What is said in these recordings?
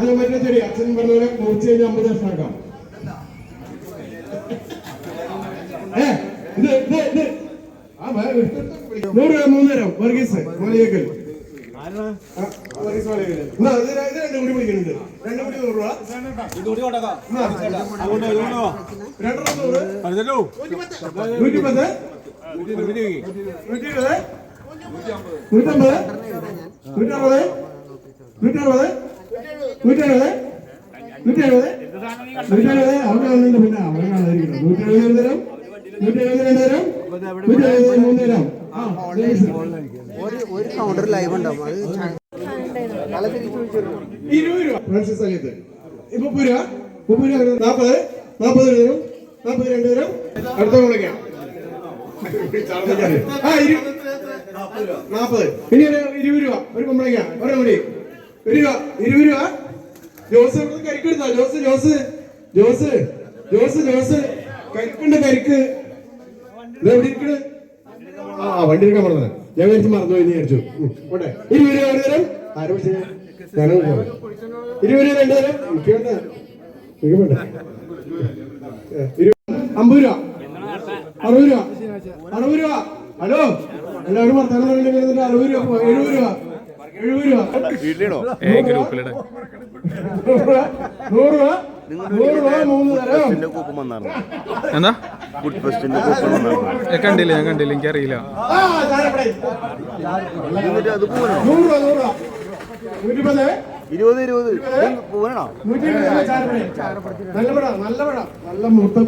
അത് മറ്റേ ചെടി അച്ഛൻ പറഞ്ഞ പോലെ മുറിച്ച് കഴിഞ്ഞാൽ 50 ലക്ഷമാക്കാം. ഇത് 100 രൂപ 3 തരാം. വർഗീസ് മലയേക്കൽ രണ്ടും കൂടി പിടിക്കുന്നുണ്ട്. 2 കൂടി 100 രൂപ. ഒരു കൗണ്ടർ ലൈവ് ഉണ്ടാവും. അത് 20 രൂപ ഫ്രാൻസിസ് അലിയത്ത്. ഇപ്പൊ 30 രൂപ 40 40 തരും. 42 തരും. അടുത്ത വിളിക്കാം. 40 ഇനി 20 രൂപ ഒരു കുമ്പളങ്ങ ഒരെണ്ണം കൂടി 20 രൂപ. ജോസ് കരിക്കെടുത്താ. ജോസ് കരിക്കുണ്ട്. കരിക്ക് എവിടെ ഇരിക്കണ്? വണ്ടി എടുക്കാൻ പറഞ്ഞത് ഞാൻ വിചാരിച്ചു മറന്നുപോയി വിചാരിച്ചു. പോട്ടെ 20 രൂപ ഒരു തരം. ആരും വിളിച്ചത് ഞാനും 20 രൂപ 2 തരം. എനിക്ക് വേണ്ട. 50 രൂപ 60 രൂപ 60 രൂപ. ഹലോ എല്ലാവരും വർത്താനം പറഞ്ഞിട്ട് 60 രൂപ 70 രൂപ 70 രൂപ 100 രൂപ 3 തരം. എന്താ കണ്ടില്ല? ഞാൻ കണ്ടില്ല, എനിക്കറിയില്ല. നല്ല മൂത്തം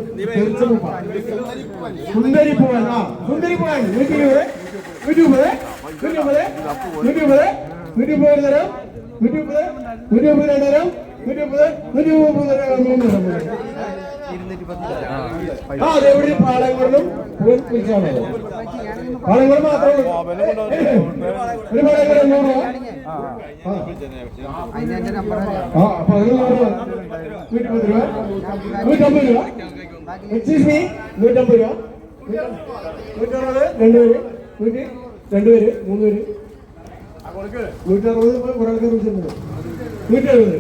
സുന്ദരി പൂവൻ 120 തരം. 130 തരം. 130 അതെവിടെ പാളയങ്ങളിലും പാളയങ്ങൾ മാത്രമേ ഒരു പാളയങ്ങൾ 100 രൂപ. 110 രൂപ 150 രൂപ. എക്സ്ക്യൂസ് മീ 150 രൂപ 160 2 പേര് 2 പേര് 3 പേര് 160 കുറെ ആൾക്കാർ വിളിച്ചിട്ടുണ്ട്. 170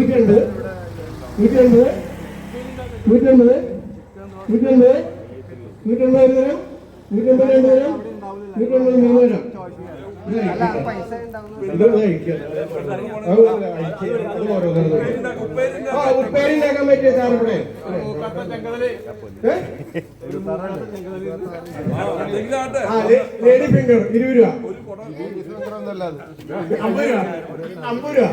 180 180 180 180 180 തരം. 180 2 തരം. 180 3 തരം. ഉപ്പേരിണ്ടാക്കാൻ പറ്റിയ സാറിവിടെ ലേഡി ഫിംഗർ 20 രൂപ 50 രൂപ 50 രൂപ.